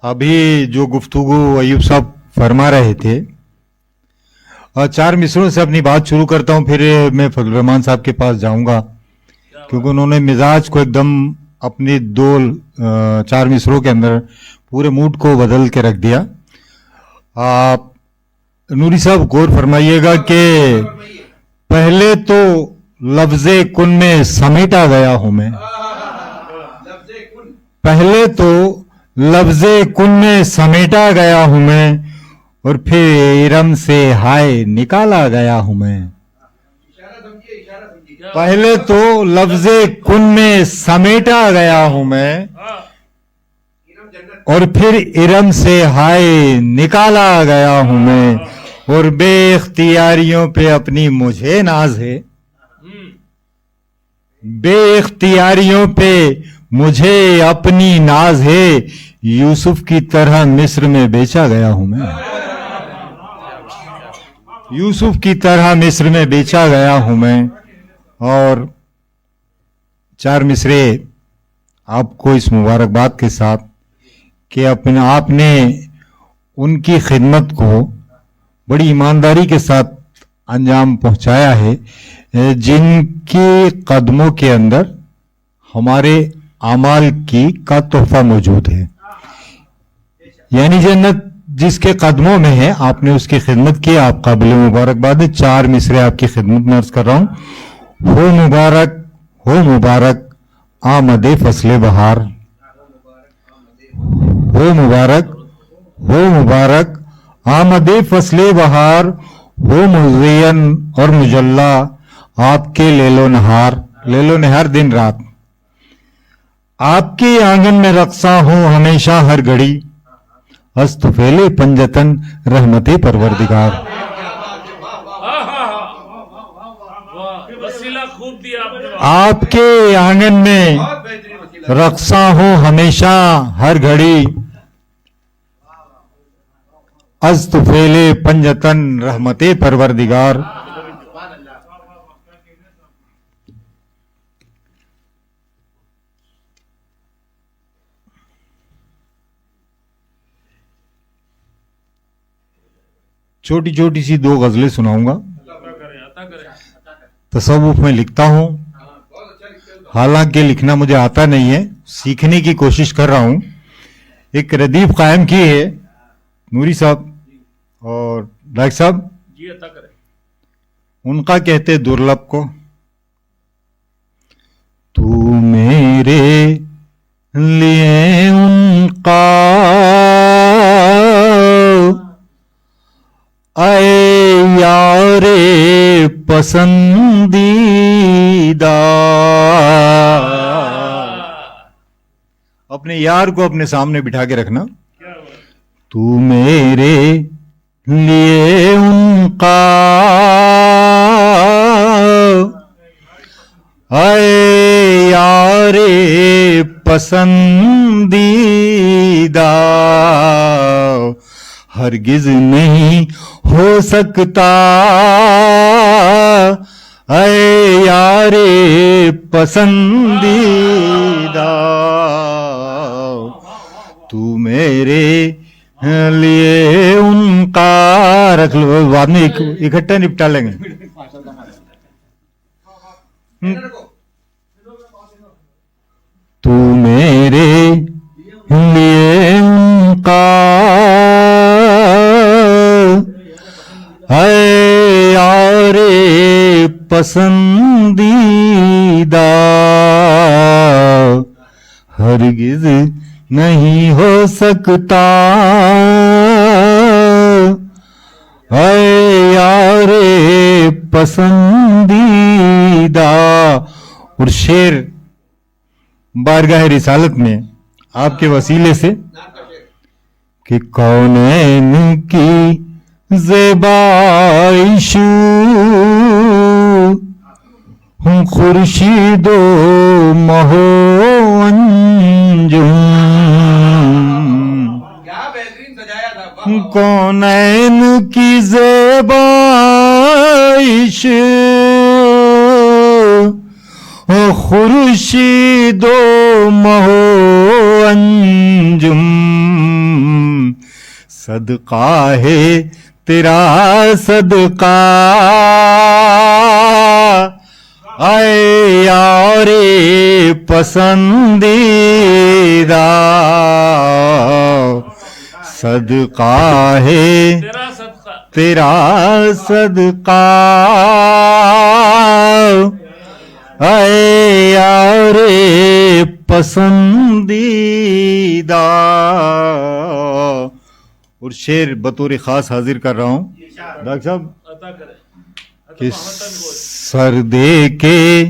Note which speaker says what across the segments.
Speaker 1: अभी जो गुफ्तगू अयूब साहब फरमा रहे थे, और चार मिसरों से अपनी बात शुरू करता हूं, फिर मैं फजल रहमान साहब के पास जाऊंगा क्योंकि उन्होंने मिजाज को एकदम अपनी चार मिसरों के अंदर पूरे मूड को बदल के रख दिया। आप नूरी साहब गौर फरमाइएगा कि पहले तो लफ्ज़े कुन में समेटा गया हूं मैं, पहले तो लफ्ज़े कुन में समेटा गया हूं मैं, और फिर इरम से हाय निकाला गया हूं मैं। पहले तो लफ्ज़े कुन में समेटा गया हूं मैं, और फिर इरम से हाय निकाला गया हूं मैं, और बेइख्तियारियों पे अपनी मुझे नाज है, बेइख्तियारियों पे मुझे अपनी नाज है, यूसुफ की तरह मिस्र में बेचा गया हूं मैं, यूसुफ की तरह मिस्र में बेचा गया हूं मैं। और चार मिसरे आपको इस मुबारकबाद के साथ कि अपने आपने उनकी खिदमत को बड़ी ईमानदारी के साथ अंजाम पहुंचाया है, जिनके कदमों के अंदर हमारे आमाल का तोहफा मौजूद है, यानी जन्नत जिसके कदमों में है, आपने उसकी खिदमत की, आप काबिल मुबारकबाद है। चार मिसरे आपकी खिदमत में अर्ज कर रहा हूं। हो मुबारक आमदे फसले बहार, हो मुबारक आमदे फसले बहार, हो मुज़य्यन और मुजल्ला आपके लेलो नहार दिन रात, आपके आंगन में रक्सा हो हमेशा हर घड़ी, अस्तफेले पंजतन रहमते परवरदिगार। आपके आंगन में रक्सा हो हमेशा हर घड़ी, अस्तफेले पंजतन रहमते परवरदिगार। छोटी छोटी सी दो गजलें सुनाऊंगा। तसव्वुफ में लिखता हूं, हालांकि लिखना मुझे आता नहीं है, सीखने की कोशिश कर रहा हूं। एक रदीफ कायम की है नूरी साहब और डाक साहब, उनका कहते दुर्लभ को, तू मेरे लिए उनका आए यारे पसंदीदा, अपने यार को अपने सामने बिठा के रखना। तू मेरे लिए उनका आए यारे पसंदीदा, हरगिज नहीं हो सकता ऐ यारे पसंदीदा, तू मेरे लिए उनका। रख लो, बाद में इकट्ठा निपटा लेंगे। तू मेरे लिए उनका है यारे पसंदीदा, हरगिज नहीं हो सकता है यारे पसंदीदा। और शेर बारगाह रिसालत में आपके वसीले से कि कौनैन की ज़ेबाइश हूँ खुर्शीदो महो अंजुम, कौनैन की ज़ेबाइश खुर्शीदो महो अंजुम, सदका है तेरा सदका आए यारे पसंदीदा, सदका है तेरा सदका आए यारे पसंदीदा। और शेर बतौर खास हाजिर कर रहा हूं डॉक्टर साहब कि सर दे के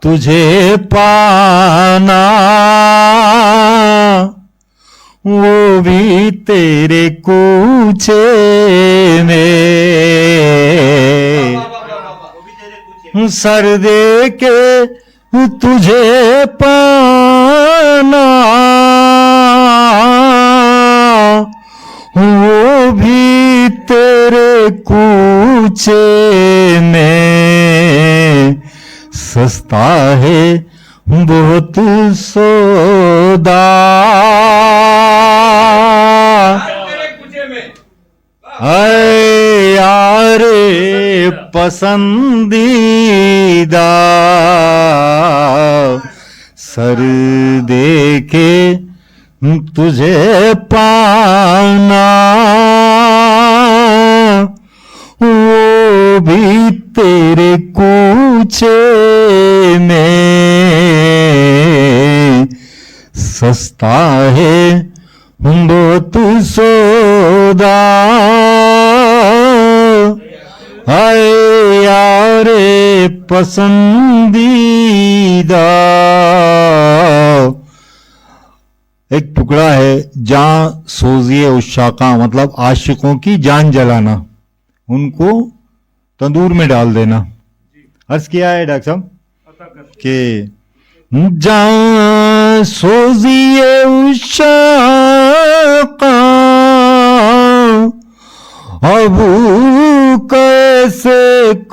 Speaker 1: तुझे पाना वो भी तेरे कूचे में, सर दे के तुझे पाना वो भी तेरे कूचे में, सस्ता है बहुत सौदा है यारे पसंदीदा, सर दे के तुझे पाना वो भी तेरे कूचे में, सस्ता है बहुत सौदा हाय यारे पसंदीदा। एक टुकड़ा है जहां सोजिए उशाका, मतलब आशिकों की जान जलाना, उनको तंदूर में डाल देना। अर्ज किया है डॉक्टर साहब कि जहां सोजिए उशाका अब कैसे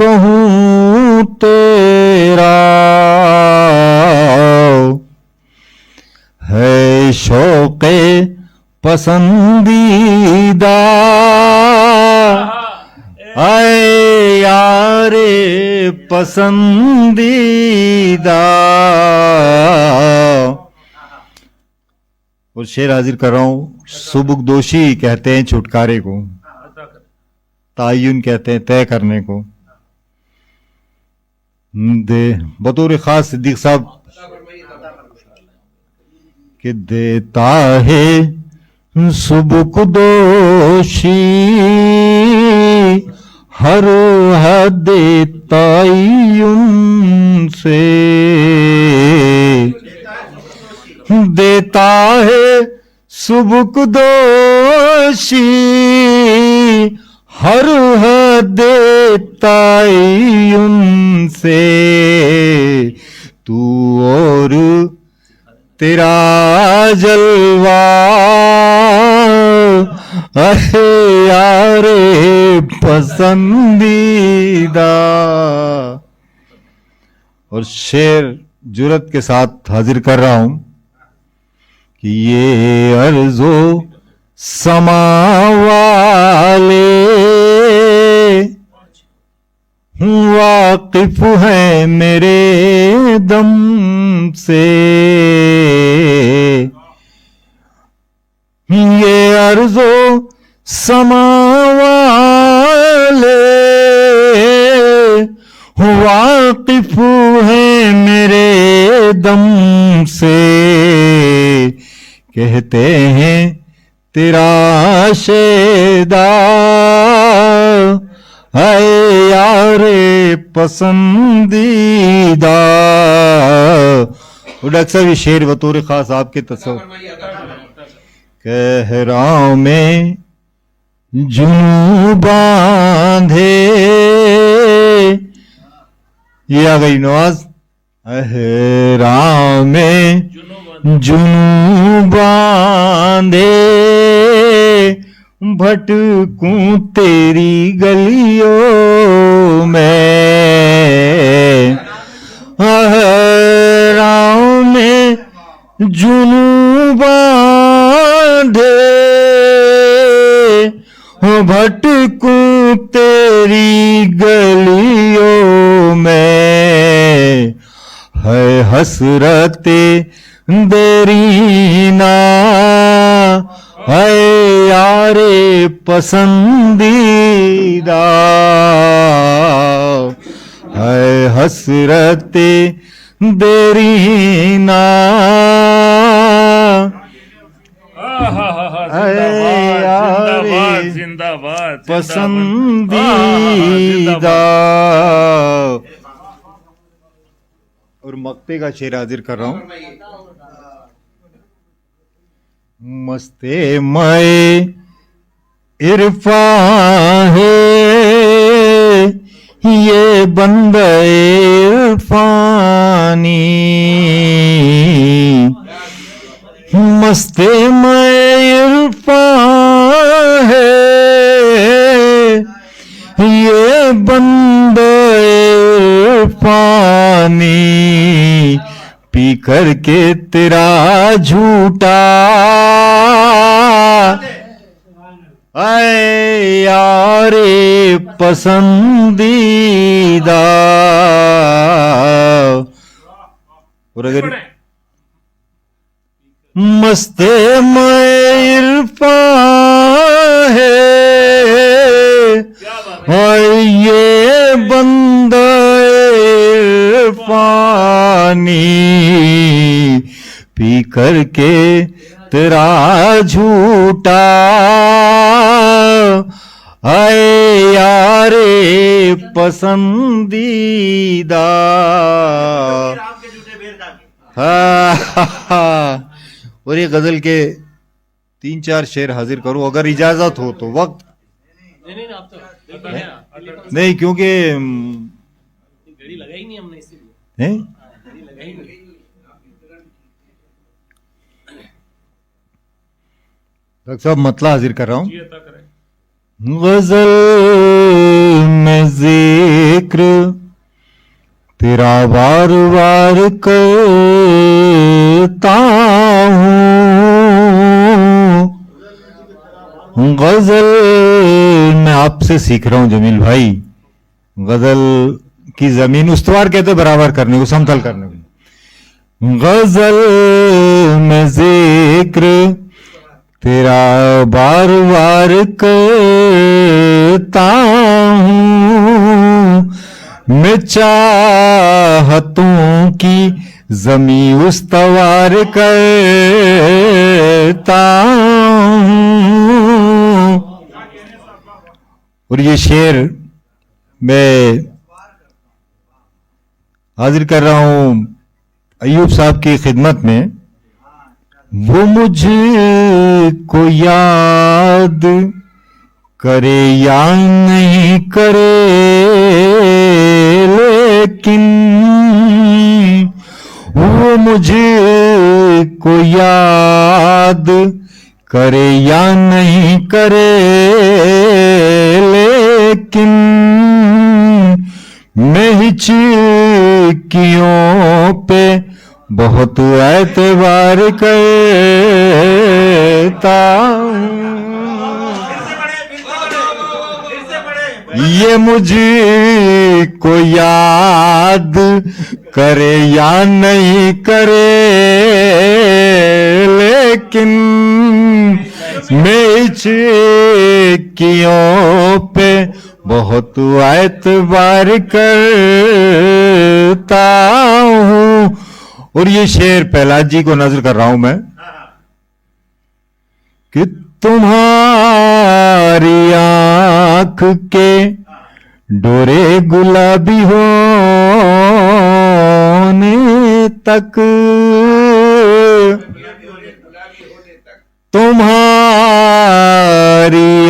Speaker 1: कहूँ तेरा, है शौक़े पसंदीदा आए यारे पसंदीदा। और शेर हाजिर कर रहा हूं, सुबुकदोशी कहते हैं छुटकारे को, तायुन कहते हैं तय करने को। दे बतौर खास सिद्दीक साहब कि देता है सुबुकदोशी हर हद तायुन से, देता है सुबुकदोशी हर हद तायुन से, तू और तेरा जलवा अरे यारे पसंदीदा। और शेर जुरत के साथ हाजिर कर रहा हूं कि ये अर्जो समा वाले वाकिफ है मेरे दम से, ये अर्जो समा वाले वाकिफ है मेरे दम से, कहते हैं तेरा शेदा है यारे पसंदीदा। डॉक्टर साहब ये शेर बतौर खास आपके तस्वीर कह रहा में जुनू बांधे, ये आ गई नवाज, राम में जुनू बांधे भटकूं तेरी गलियों में, राम में जुनू बांधे भटकूं तेरी गलियों में, है हसरते देरीना, है यारे पसंदीदा, है हसरते देरीना,
Speaker 2: जिंदाबाद जिंदाबाद
Speaker 1: पसंदीदा। और मक्ते का शेर हाजिर कर रहा हूं। मस्ते मए इरफान है ये बंदे इरफानी, मस्ते मए इरफान है ये बंदे इरफानी, पी करके तेरा झूठा आए यारे पसंदीदा। और अगर मस्ते इरफान है और ये बंदा इरफानी, पी करके तेरा झूठा आए यारे पसंदीदा। और ये गजल के 3-4 शेर हाजिर करूं अगर इजाजत हो तो। वक्त नहीं क्योंकि
Speaker 3: घड़ी लगाई नहीं हमने इसीलिए। घड़ी लगाई नहीं।
Speaker 1: डॉक्टर साहब मतला हाजिर कर रहा हूं।
Speaker 2: गजल
Speaker 1: में जिक्र तेरा बार बार करता हूँ। गजल मैं आपसे सीख रहा हूं जमील भाई। गजल की जमीन उस्तवार कहते बराबर करने को, समतल करने को। गजल में जिक्र तेरा बार बार करता हूँ। मैं चाहतों की जमी उस्तवार करता हूँ। और ये शेर मैं हाजिर कर रहा हूं अय्यूब साहब की खिदमत में। वो मुझको याद करे या नहीं करे, लेकिन वो मुझको याद करे या नहीं करे, लेकिन मैं हिचकियों पे बहुत एतबार करता हूँ। ये मुझको याद करे या नहीं करे, लेकिन मैं हिचकियों पे बहुत एतबार करता हूँ। और ये शेर प्रहलाद जी को नजर कर रहा हूं मैं कि तुम्हारी आंख के डोरे गुलाबी होने तक, तुम्हारी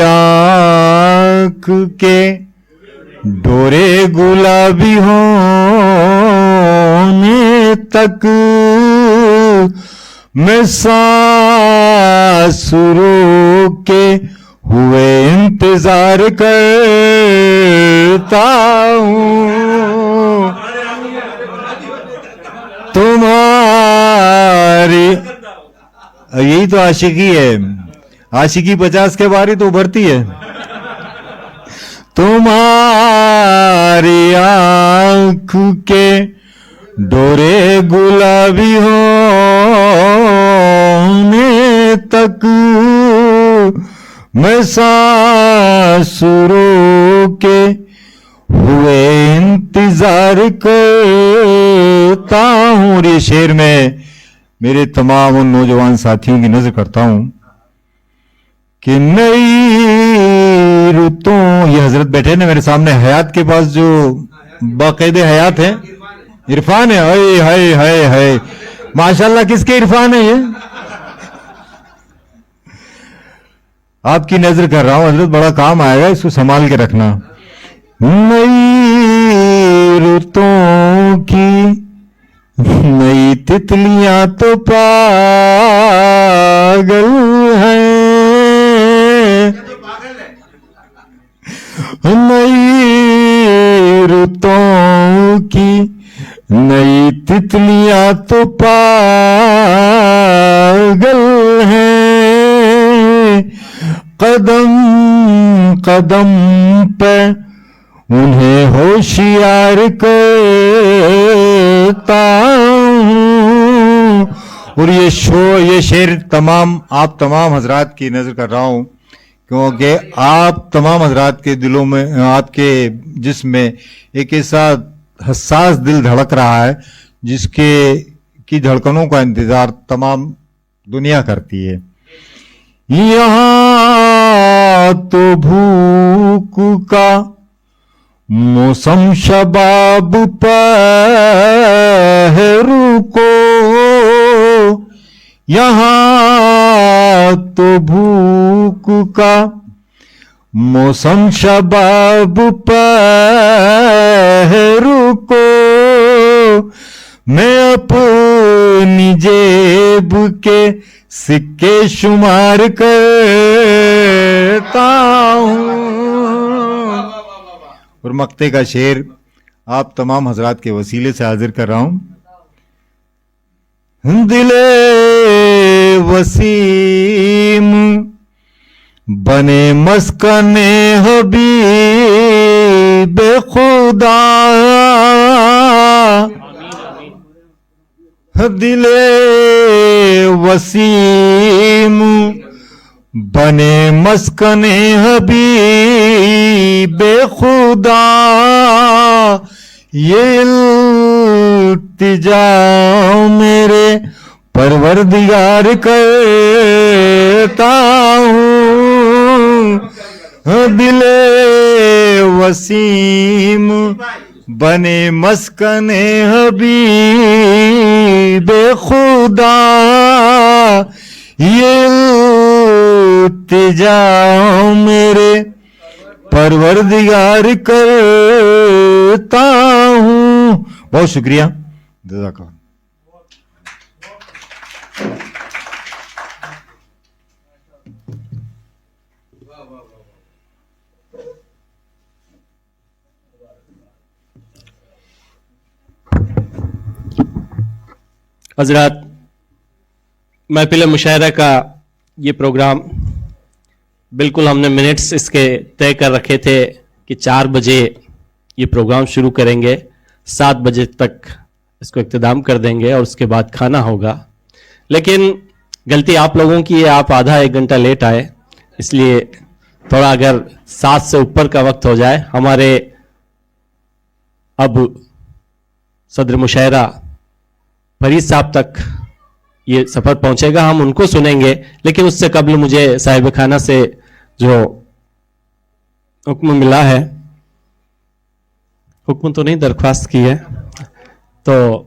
Speaker 1: आंख के डोरे गुलाबी होने तक मैं सांस रोक के हुए इंतजार करता हूँ। तुम्हारी यही तो आशिकी है। आशिकी 50 के बारी तो उभरती है। तुम्हारी आँख के डोरे गुलाबी होने तक मैं सांस रोके हुए इंतजार करता हूं। और ये शेर में मेरे तमाम उन नौजवान साथियों की नजर करता हूं कि नई रुतों, ये हजरत बैठे ना मेरे सामने हयात के पास, जो बाकायदे हयात है, इरफान है। हाय हाय हाय हाय, माशाल्लाह, किसके इरफान है ये? आपकी नजर कर रहा हूं हजरत, बड़ा काम आएगा, इसको संभाल के रखना। नई रुतों की नई तितलियां तो पागल हैं, नई रुतों की नई तितलियां तो पागल हैं, कदम कदम पे उन्हें होशियार करता हूं। और ये शेर आप तमाम हजरात की नजर कर रहा हूं, क्योंकि आप तमाम हजरात के दिलों में, आपके जिस्म में एक ऐसा हसास दिल धड़क रहा है जिसके की धड़कनों का इंतजार तमाम दुनिया करती है। यहां तो भूख का मौसम शबाब पहरू को, यहां तो भूख का मौसम शबाब पहरू को, मैं अपनी जेब के सिक्के शुमार करता हूं। और मक्ते का शेर आप तमाम हजरात के वसीले से हाजिर कर रहा हूं। दिले वसीम बने मस्कने हबीब खुदा, दिले वसीम बने मस्कने हबीब खुदा, ये इल्तिजा मेरे परवरदिगार करता हूं। दिले वसीम बने मस्कने हबीब खुदा, ये इल्तिजा मेरे परवरदिगार करता हूं। बहुत शुक्रिया, जज़ाकल्लाह।
Speaker 3: हजरात, महफिल मुशायरा का ये प्रोग्राम बिल्कुल हमने मिनट्स इसके तय कर रखे थे कि 4 बजे ये प्रोग्राम शुरू करेंगे, 7 बजे तक इसको इख्तिताम कर देंगे और उसके बाद खाना होगा। लेकिन गलती आप लोगों की है, आप आधा 1 घंटा लेट आए, इसलिए थोड़ा अगर 7 से ऊपर का वक्त हो जाए। हमारे अब सदर मुशायरा फरीद साहब तक ये सफर पहुंचेगा, हम उनको सुनेंगे, लेकिन उससे कबल मुझे साहिब खाना से जो हुक्म मिला है, हुक्म तो नहीं दरख्वास्त की है, तो